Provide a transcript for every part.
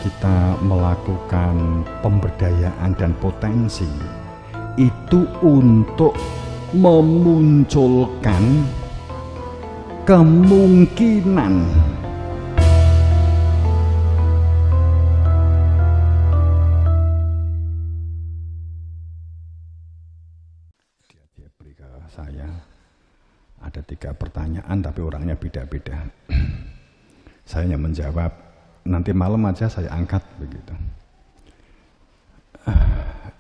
kita melakukan pemberdayaan dan potensi itu untuk memunculkan kemungkinan dia beri ke saya ada 3 pertanyaan tapi orangnya beda-beda. Saya hanya menjawab, nanti malam aja saya angkat begitu.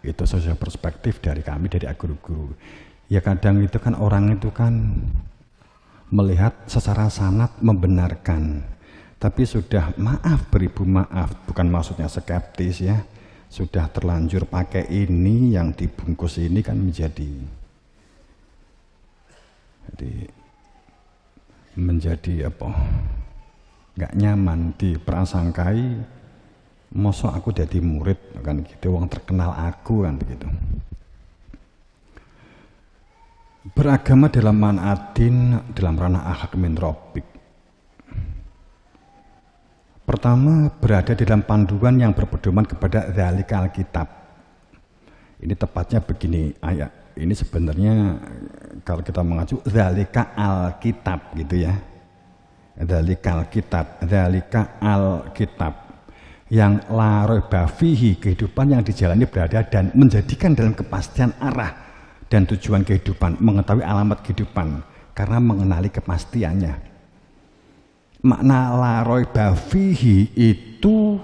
Itu sesuai perspektif dari kami, dari guru-guru. Ya kadang itu kan orang itu kan melihat secara sanad membenarkan, tapi sudah maaf beribu maaf, bukan maksudnya skeptis ya, sudah terlanjur pakai ini yang dibungkus ini kan menjadi apa? Nggak nyaman diprasangkai, mosok aku jadi murid kan gitu, wong terkenal aku kan begitu. Beragama dalam man'adin, dalam ranah akhlak min rabbik. Pertama, berada dalam panduan yang berpedoman kepada dzalikal kitab. Ini tepatnya begini ayat. Ini sebenarnya kalau kita mengacu dzalika alkitab gitu ya. Dzalikal kitab, dzalika alkitab. Yang la raiba fihi, kehidupan yang dijalani berada dan menjadikan dalam kepastian arah dan tujuan kehidupan, mengetahui alamat kehidupan karena mengenali kepastiannya. Makna la raiba fihi itu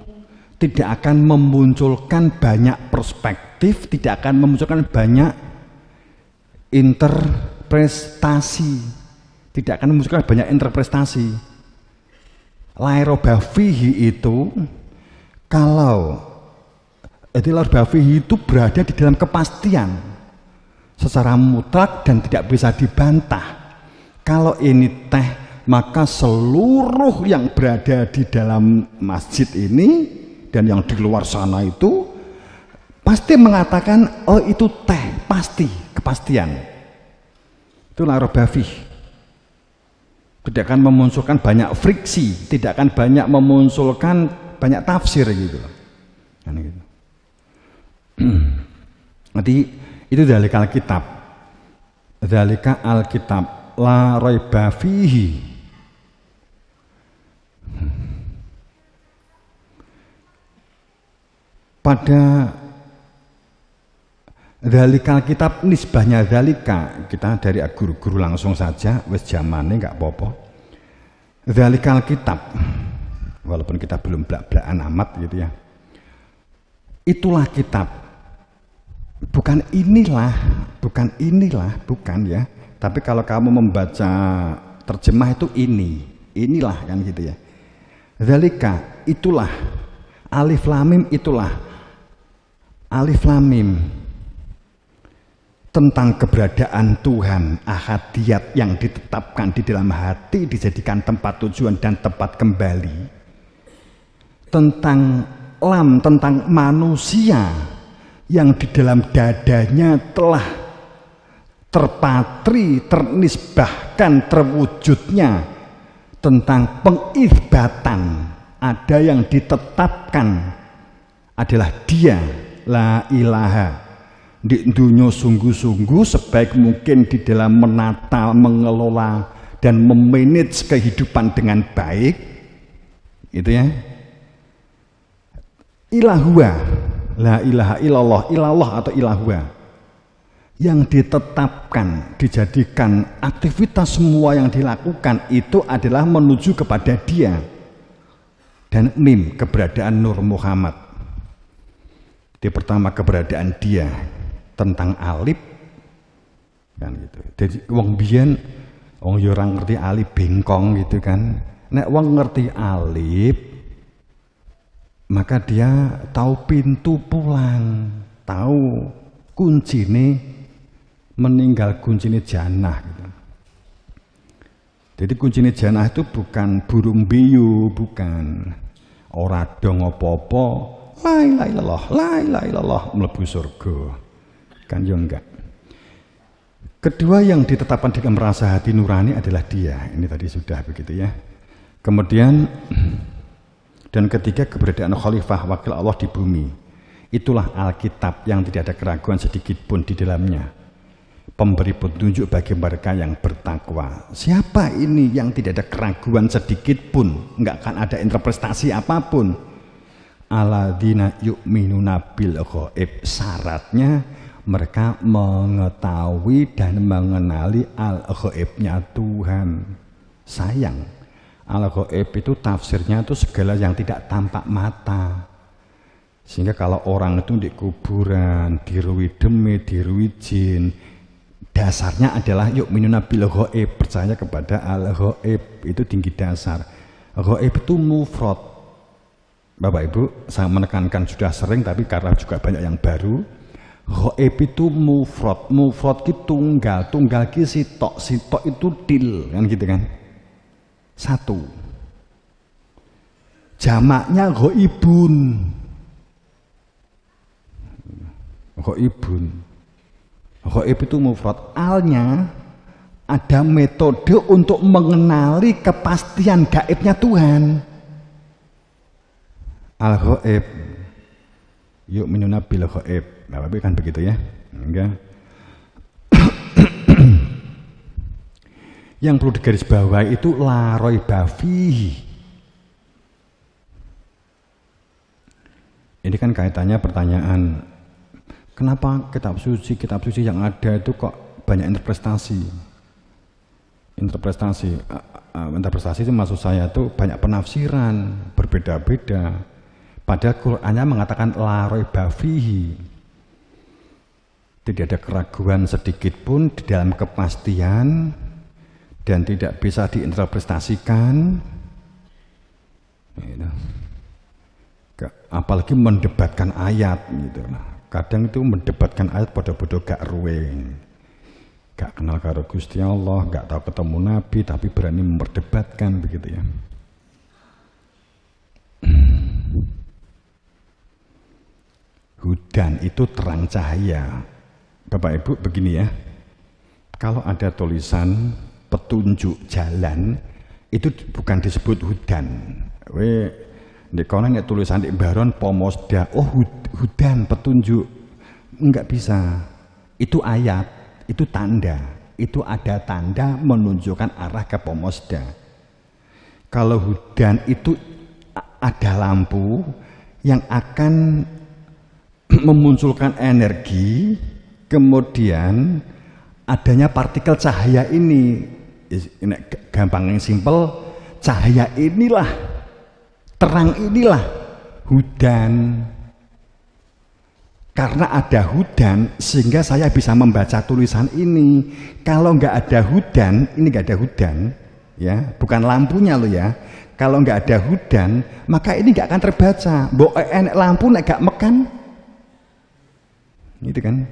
tidak akan memunculkan banyak perspektif, tidak akan memunculkan banyak interpretasi, tidak akan memunculkan banyak interpretasi. La raiba fihi itu kalau la raiba fihi itu berada di dalam kepastian secara mutlak dan tidak bisa dibantah. Kalau ini teh, maka seluruh yang berada di dalam masjid ini dan yang di luar sana itu pasti mengatakan, oh itu teh, pasti, kepastian. Itu la raiba fihi. Tidak akan memunculkan banyak friksi, tidak akan banyak memunculkan banyak tafsir gitu. Kan gitu. Nanti itu dzalika alkitab. Dzalika alkitab la raiba fihi. Pada dzalika alkitab nisbahnya dzalika, kita dari guru-guru langsung saja, wis zamane enggak apa-apa. Dzalika alkitab. Walaupun kita belum blak-blakan amat gitu ya. Itulah kitab. Bukan inilah, bukan ya. Tapi kalau kamu membaca terjemah itu inilah kan gitu ya. Dzalika, itulah. Alif lam mim, itulah. Alif lam mim. Tentang keberadaan Tuhan, ahadiyat yang ditetapkan di dalam hati, dijadikan tempat tujuan dan tempat kembali. Tentang lam, tentang manusia yang di dalam dadanya telah terpatri, ternisbahkan, terwujudnya tentang pengibatan. Ada yang ditetapkan adalah dia, la ilaha. Di dunia sungguh-sungguh sebaik mungkin di dalam menata, mengelola dan memanage kehidupan dengan baik, itu ya. Ilahua, la ilaha illallah, ilallah atau ilahua, yang ditetapkan, dijadikan aktivitas semua yang dilakukan itu adalah menuju kepada dia. Dan mim, keberadaan Nur Muhammad. Di pertama keberadaan dia, tentang alif kan gitu. Jadi wong biyen wong yo ora ngerti alif bengkong gitu kan. Nek wong ngerti alif, maka dia tahu pintu pulang, tahu kuncine meninggal, kuncine jannah gitu. Jadi kuncine jannah itu bukan burung biyu, bukan ora dong apa-apa, la ilaha illallah, la ilaha illallah mlebu surga. Kan yo enggak. Kedua yang ditetapkan dalam rasa hati nurani adalah dia. Ini tadi sudah begitu ya. Kemudian Dan ketiga, keberadaan khalifah wakil Allah di bumi. Itulah Alkitab yang tidak ada keraguan sedikit pun di dalamnya. Pemberi petunjuk bagi mereka yang bertakwa. Siapa ini yang tidak ada keraguan sedikit pun? Enggak akan ada interpretasi apapun. Alladzina yu'minuna bil ghaib. Syaratnya mereka mengetahui dan mengenali al-ghaibnya Tuhan. Sayang, al-ghaib itu tafsirnya itu segala yang tidak tampak mata. Sehingga kalau orang itu di kuburan, dirui demit, dirui jin, dasarnya adalah yu'minuna bil ghaib, percaya kepada al-ghaib. Itu tinggi dasar. Ghaib itu mufrad. Bapak Ibu, saya menekankan sudah sering, tapi karena juga banyak yang baru. Ghaib itu mufrad. Mufrad itu tunggal, tunggal ki sitok, sitok itu til, kan gitu kan? Satu. Jamaknya ghaibun. Ghaibun. Ghaib itu mufrad. Alnya ada metode untuk mengenali kepastian gaibnya Tuhan. Al-ghaib yu'minuna bil ghaib. Nah, Bapak kan begitu ya? Enggak. Yang perlu digarisbawahi itu la raiba fihi. Ini kan kaitannya pertanyaan, kenapa kitab suci yang ada itu kok banyak interpretasi? Interpretasi itu maksud saya itu banyak penafsiran, berbeda-beda. Padahal Qur'annya mengatakan la raiba fihi. Tidak ada keraguan sedikit pun di dalam kepastian dan tidak bisa diinterpretasikan. Gitu. Apalagi mendebatkan ayat gitu. Kadang itu mendebatkan ayat bodoh-bodoh gak ruweng. Gak kenal karo Gusti Allah, gak tahu ketemu Nabi, tapi berani memperdebatkan begitu ya. Hudan itu terang cahaya. Bapak Ibu begini ya, kalau ada tulisan petunjuk jalan itu bukan disebut hudan. Di kono nek tulisan di baron pomosda, oh hudan petunjuk, enggak bisa. Itu ayat, itu tanda, itu ada tanda menunjukkan arah ke pomosda. Kalau hudan itu ada lampu yang akan memunculkan energi, kemudian adanya partikel cahaya ini, gampang yang simpel, cahaya inilah, terang inilah hudan. Karena ada hudan sehingga saya bisa membaca tulisan ini. Kalau nggak ada hudan, ini nggak ada hudan, ya, bukan lampunya loh ya. Kalau nggak ada hudan, maka ini nggak akan terbaca. Mbok enek lampu nek gak mekan, gitu kan?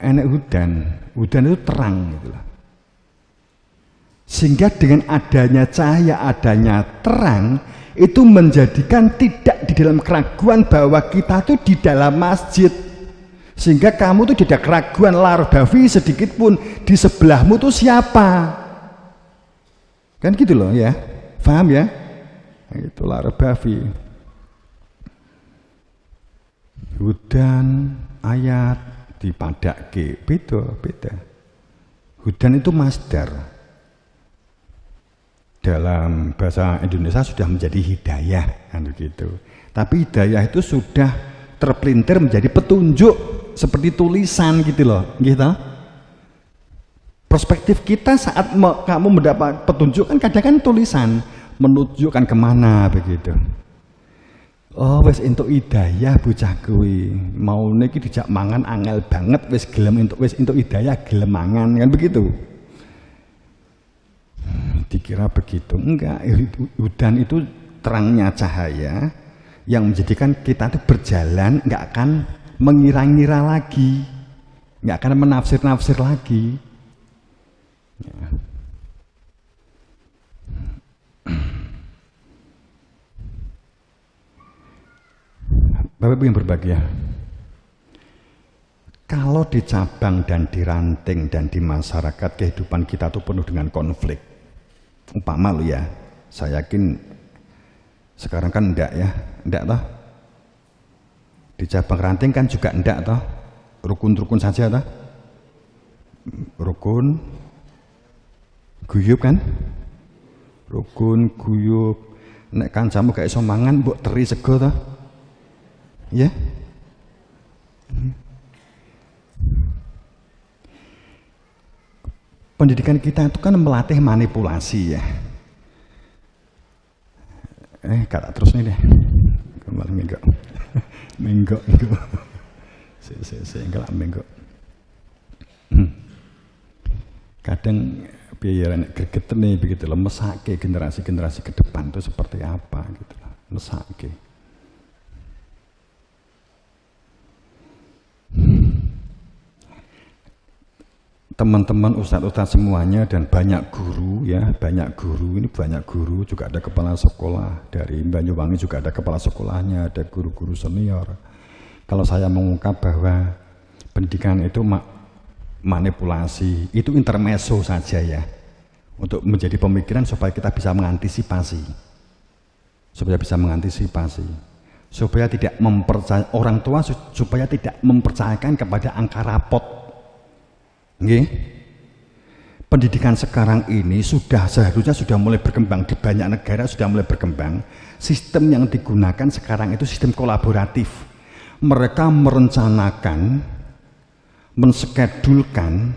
Enek hudan itu terang gitu lah. Sehingga dengan adanya cahaya, adanya terang, itu menjadikan tidak di dalam keraguan bahwa kita tuh di dalam masjid. Sehingga kamu tuh tidak keraguan larbafi sedikit pun di sebelahmu tuh siapa. Kan gitu loh ya. Paham ya? Itu larbafi. Hudan, ayat, dipadake, beda. Hudan itu masdar. Dalam bahasa Indonesia sudah menjadi hidayah, kan begitu. Tapi hidayah itu sudah terpelintir menjadi petunjuk seperti tulisan gitu loh, gitu. Perspektif kita saat kamu mendapat petunjuk kan kadang kan tulisan menunjukkan kemana begitu. Oh wes entuk hidayah bocah kuwi, maune iki dijak mangan angel banget, wes gelem entuk hidayah gelem mangan, kan begitu. Dikira begitu, enggak. Hudan itu terangnya cahaya yang menjadikan kita itu berjalan, enggak akan mengira-ngira lagi, enggak akan menafsir-nafsir lagi ya. Bapak Ibu yang berbahagia, kalau di cabang dan di ranting dan di masyarakat kehidupan kita itu penuh dengan konflik. Umpama lo ya, saya yakin Sekarang kan enggak ya, enggak toh. Di cabang ranting kan juga enggak toh. Rukun-rukun saja toh. Rukun, guyub kan? Rukun, guyub. Nek kancamu gak iso mangan mbok teri sego toh. Ya. Pendidikan kita itu kan melatih manipulasi ya. Kata terus nih deh. Kembali menggok. Menggok. Saya enggak menggok. Kadang biaya greget nih begitu loh, mesake generasi-generasi ke depan itu seperti apa gitu loh. Mesake. Teman-teman ustadz-ustadz semuanya dan banyak guru ya, banyak guru juga ada kepala sekolah dari Banyuwangi, juga ada kepala sekolahnya, ada guru-guru senior. Kalau saya mengungkap bahwa pendidikan itu manipulasi, itu intermezzo saja ya, untuk menjadi pemikiran supaya kita bisa mengantisipasi, supaya tidak mempercayai orang tua, supaya tidak mempercayakan kepada angka rapot. Nggih. Pendidikan sekarang ini seharusnya sudah mulai berkembang di banyak negara, sudah mulai berkembang. Sistem yang digunakan sekarang itu sistem kolaboratif. Mereka merencanakan, menskedulkan,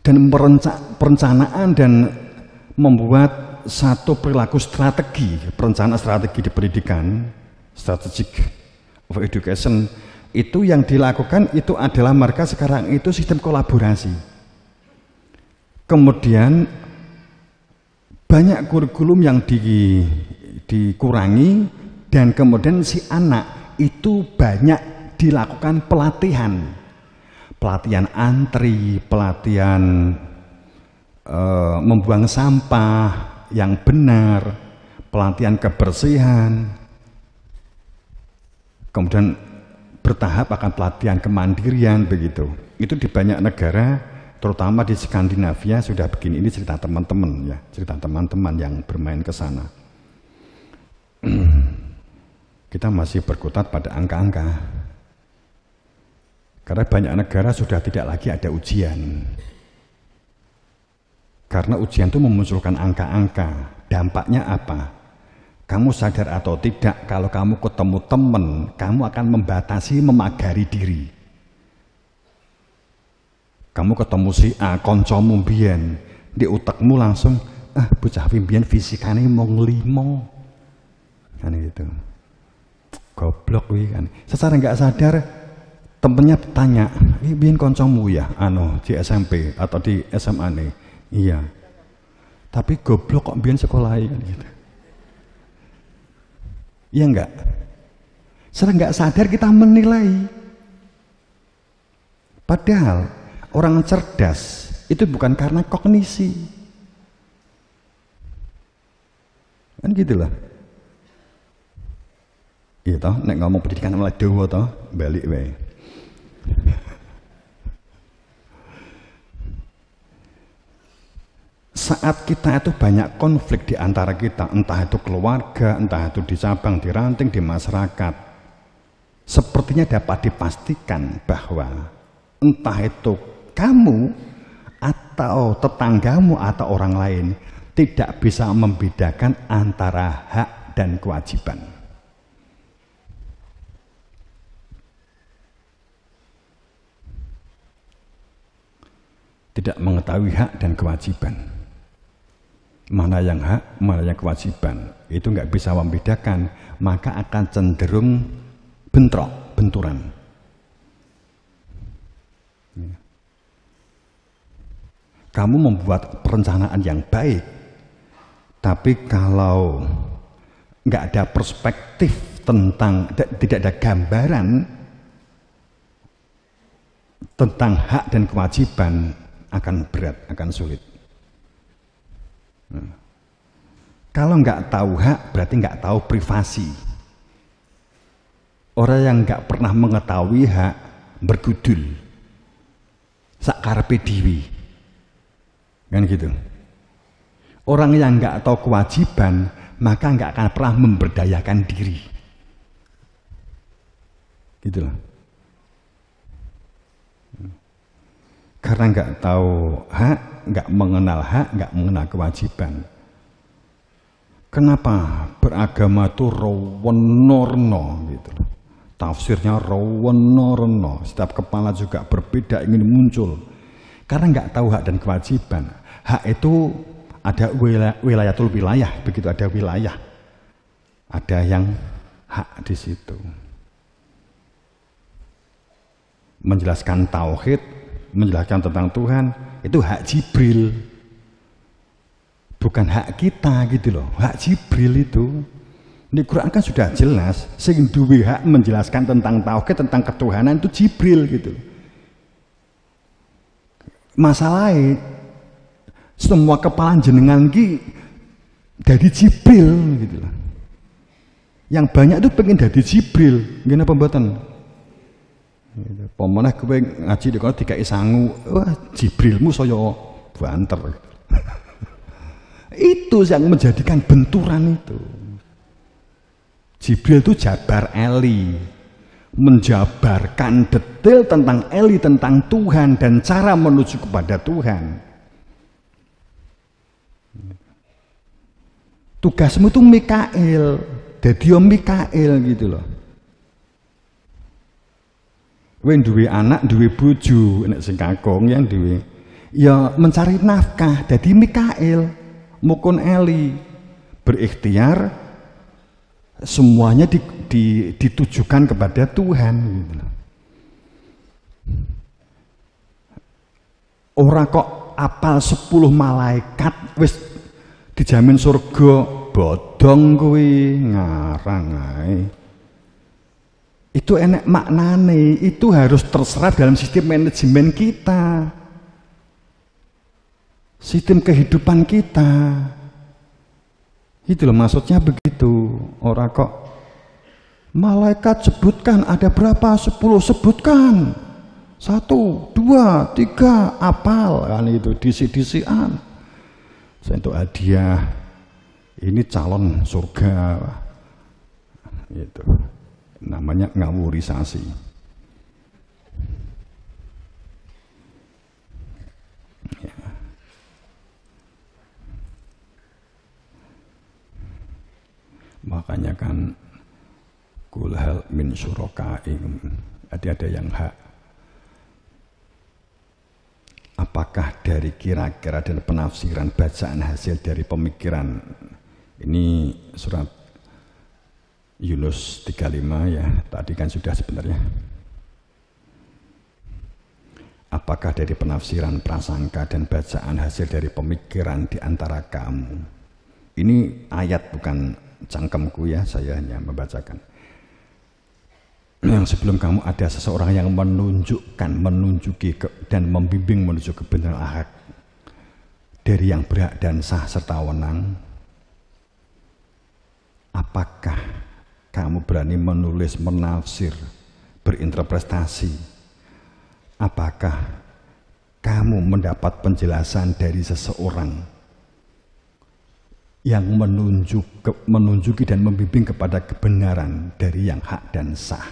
dan perencanaan dan membuat satu perilaku perencanaan strategi di pendidikan, strategic of education. Itu yang dilakukan itu adalah mereka sekarang itu sistem kolaborasi. Kemudian banyak kurikulum yang dikurangi dan kemudian si anak itu banyak dilakukan pelatihan antri, pelatihan membuang sampah yang benar, pelatihan kebersihan, kemudian bertahap akan pelatihan kemandirian begitu. Itu di banyak negara, terutama di Skandinavia sudah begini. Ini cerita teman-teman ya, cerita teman-teman yang bermain ke sana. Kita masih berkutat pada angka-angka. Karena banyak negara sudah tidak lagi ada ujian. Karena ujian itu memunculkan angka-angka. Dampaknya apa? Kamu sadar atau tidak, kalau kamu ketemu temen, kamu akan membatasi, memagari diri. Kamu ketemu si A, koncomu mbiyen, di utekmu langsung, bocah mbiyen fisikane mung 5. Kan gitu. Goblok kuwi kan. Secara nggak sadar, temennya tanya, mbiyen koncomu ya, di SMP atau di SMA nih. Iya. Tapi goblok kok mbiyen sekolah kan gitu. Iya enggak? Secara enggak sadar kita menilai. Padahal orang cerdas itu bukan karena kognisi. Kan gitu lah. Iya toh, nek ngomong pendidikan malah dawa toh, balik wae. Saat kita itu banyak konflik di antara kita, entah itu keluarga, entah itu di cabang, di ranting, di masyarakat, sepertinya dapat dipastikan bahwa entah itu kamu atau tetanggamu atau orang lain tidak bisa membedakan antara hak dan kewajiban. Tidak mengetahui hak dan kewajiban. Mana yang hak, mana yang kewajiban, itu nggak bisa membedakan, maka akan cenderung benturan. Kamu membuat perencanaan yang baik, tapi kalau nggak ada perspektif tentang, tidak ada gambaran tentang hak dan kewajiban, akan berat, akan sulit. Kalau nggak tahu hak, berarti nggak tahu privasi. Orang yang nggak pernah mengetahui hak bergudul, sak karepe dhewe, kan gitu. Orang yang nggak tahu kewajiban, maka nggak akan pernah memberdayakan diri. Gitu loh. Karena nggak tahu hak, nggak mengenal hak, nggak mengenal kewajiban. Kenapa beragama itu rawonorno gitu loh. Tafsirnya rawonorno. Setiap kepala juga berbeda ingin muncul. Karena nggak tahu hak dan kewajiban. Hak itu ada wilayatul wilayah, begitu ada wilayah. Ada yang hak di situ. Menjelaskan tauhid, menjelaskan tentang Tuhan, itu hak Jibril. Bukan hak kita gitu loh, hak Jibril itu. Di Quran kan sudah jelas, sing duwe hak menjelaskan tentang tauhid, tentang ketuhanan itu Jibril gitu. Masalahnya semua kepala jenengan ki dari Jibril gitu loh. Yang banyak itu pengen dari Jibril, gimana pembuatan? Gitu. Pemenah kowe ngaji di kono dikai sangu, wah Jibrilmu saya banter. Itu yang menjadikan benturan itu. Jibril itu jabar Eli, menjabarkan detail tentang Eli, tentang Tuhan dan cara menuju kepada Tuhan. Tugasmu itu Mikael, jadi Mikael gitu loh. Kowe duwe anak, duwe bojo, nek sing kakung yang duwe ya mencari nafkah, jadi Mikael, mukun Eli, berikhtiar semuanya ditujukan kepada Tuhan gitu. Ora kok apal 10 malaikat wis dijamin surga, bodong kuwi, ngarang ae. Itu enek maknane, itu harus terserap dalam sistem manajemen kita, sistem kehidupan kita. Itu loh maksudnya begitu. Orang kok malaikat sebutkan ada berapa, 10 sebutkan, 1, 2, 3 apal kan itu disi-disian. Untuk hadiah ini calon surga itu. Namanya ngawurisasi. Ya. Makanya kan kulhal min syurakaim, ada yang hak. Apakah dari kira-kira dan penafsiran bacaan hasil dari pemikiran ini surat Yunus 35 ya, tadi kan sudah sebenarnya. Apakah dari penafsiran prasangka dan bacaan hasil dari pemikiran di antara kamu? Ini ayat bukan cangkemku ya, saya hanya membacakan. Yang sebelum kamu ada seseorang yang menunjuki dan membimbing menuju kebenaran hak dari yang berhak dan sah serta wenang. Apakah kamu berani menulis, menafsir, berinterpretasi? Apakah kamu mendapat penjelasan dari seseorang yang menunjuki dan membimbing kepada kebenaran dari yang hak dan sah?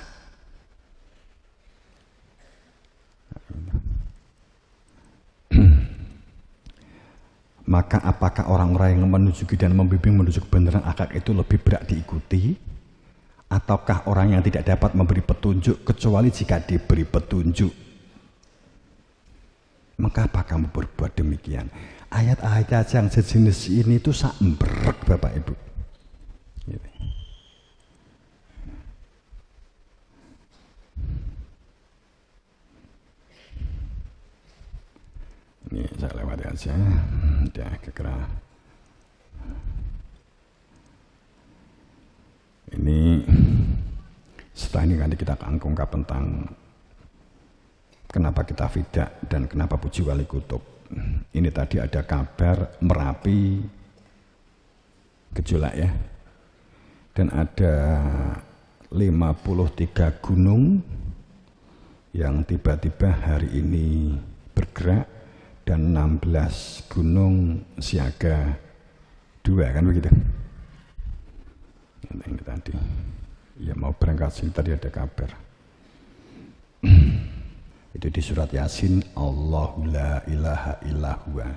Maka apakah orang-orang yang menunjuki dan membimbing menuju kebenaran akal itu lebih berat diikuti? Ataukah orang yang tidak dapat memberi petunjuk kecuali jika diberi petunjuk? Maka apa kamu berbuat demikian? Ayat-ayat yang sejenis ini itu sak embrek Bapak Ibu. Gitu. Ini saya lewati aja, udah kekera. Ini setelah ini nanti kita akan ungkap tentang kenapa kita fidak dan kenapa puji wali kutub. Ini tadi ada kabar Merapi gejolak ya, dan ada 53 gunung yang tiba-tiba hari ini bergerak dan 16 gunung siaga Dua kan begitu. Ini tadi. Ya mau berangkat sini tadi ada kabar. Itu di surat Yasin, Allahu la ilaha illa huwa.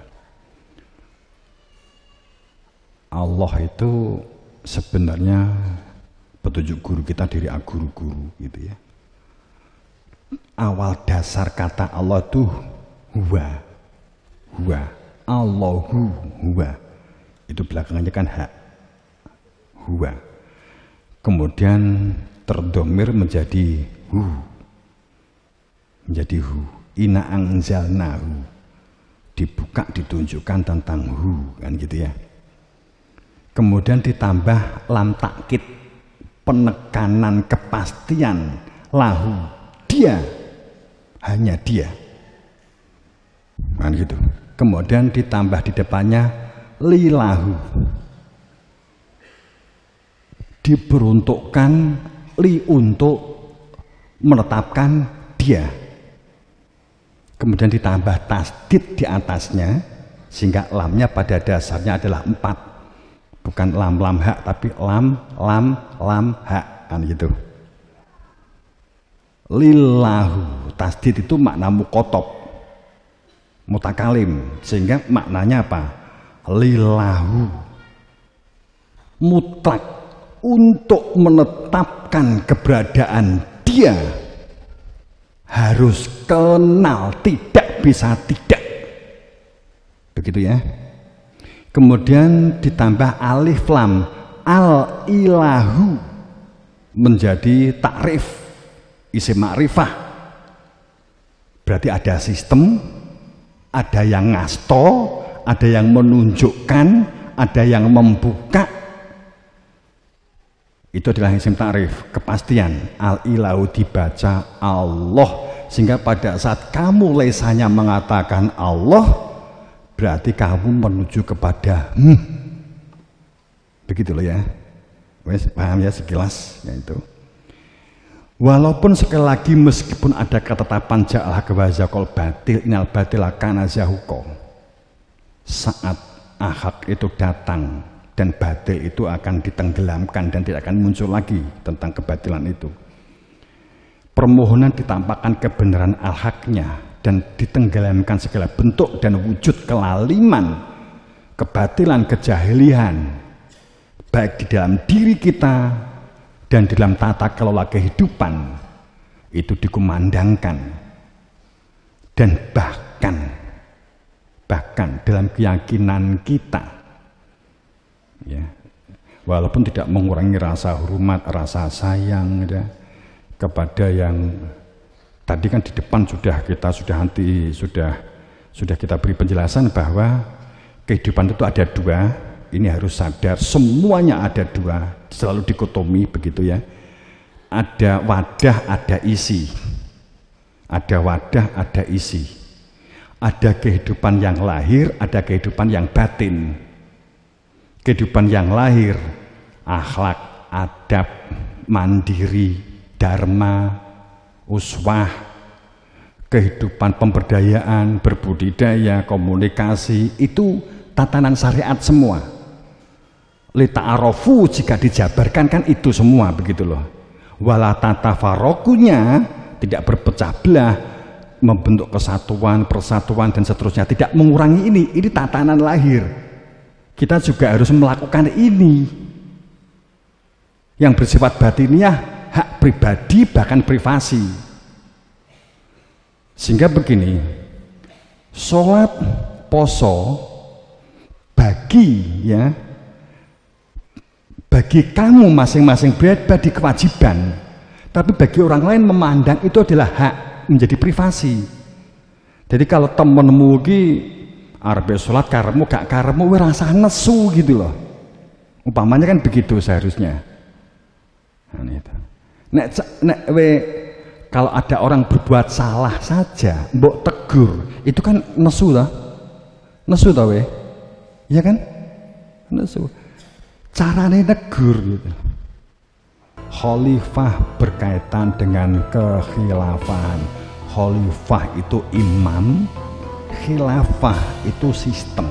Allah itu sebenarnya petunjuk guru kita dari guru-guru gitu ya. Awal dasar kata Allah itu huwa. Huwa. Allahu huwa. Itu belakangannya kan hak. Huwa. Kemudian terdomir menjadi hu. Menjadi hu. Inna anzalnahu. Dibuka ditunjukkan tentang hu kan gitu ya. Kemudian ditambah lam takkid, penekanan kepastian lahu, dia, hanya dia kan gitu. Kemudian ditambah di depannya lilahu, diperuntukkan li untuk menetapkan dia. Kemudian ditambah tasdid di atasnya sehingga lamnya pada dasarnya adalah 4. Bukan lam hak tapi lam hak kan gitu. Lillahu, tasdid itu makna mukotob, mutakalim, sehingga maknanya apa? Lillahu, mutlak, untuk menetapkan keberadaan dia harus kenal, tidak bisa tidak, begitu ya. Kemudian ditambah alif lam, al ilahu, menjadi takrif, isim ma'rifah. Berarti ada sistem, ada yang ngasto, ada yang menunjukkan, ada yang membuka. Itu adalah isim takrif, kepastian. Al ilahu dibaca Allah, sehingga pada saat kamu lesanya mengatakan Allah, berarti kamu menuju kepada begitu loh ya. Wes paham ya sekilas ya itu. Walaupun sekali lagi meskipun ada ketetapan ja'al haq wa zaqal batil inal batila kana zahuqa, saat ahak itu datang dan batil itu akan ditenggelamkan dan tidak akan muncul lagi tentang kebatilan itu. Permohonan ditampakkan kebenaran al-haqnya dan ditenggelamkan segala bentuk dan wujud kelaliman, kebatilan, kejahilian, baik di dalam diri kita dan dalam tata kelola kehidupan, itu dikumandangkan. Dan bahkan dalam keyakinan kita ya, walaupun tidak mengurangi rasa hormat, rasa sayang ya, kepada yang tadi kan di depan sudah kita beri penjelasan bahwa kehidupan itu ada dua. Ini harus sadar, semuanya ada dua, selalu dikotomi begitu ya. Ada wadah, ada isi. Ada wadah, ada isi. Ada kehidupan yang lahir, ada kehidupan yang batin. Kehidupan yang lahir, akhlak, adab, mandiri, dharma, uswah, kehidupan pemberdayaan, berbudidaya, komunikasi, itu tatanan syariat semua. Lita'arofu jika dijabarkan kan itu semua begitu loh. Wala tatafarokunya tidak berpecah belah, membentuk kesatuan, persatuan dan seterusnya, tidak mengurangi ini tatanan lahir. Kita juga harus melakukan ini. Yang bersifat batiniah, hak pribadi bahkan privasi. Sehingga begini, sholat, poso bagi kamu masing-masing pribadi kewajiban, tapi bagi orang lain memandang itu adalah hak, menjadi privasi. Jadi kalau temenmu ki arep sholat karemu gak karemu we rasa nesu gitu loh, umpamanya kan begitu seharusnya. Nek we kalau ada orang berbuat salah saja mbok tegur, itu kan nesu toh we, iya kan, nesu. Carane negur gitu. Khalifah berkaitan dengan kekhilafahan. Khalifah itu imam, khilafah itu sistem.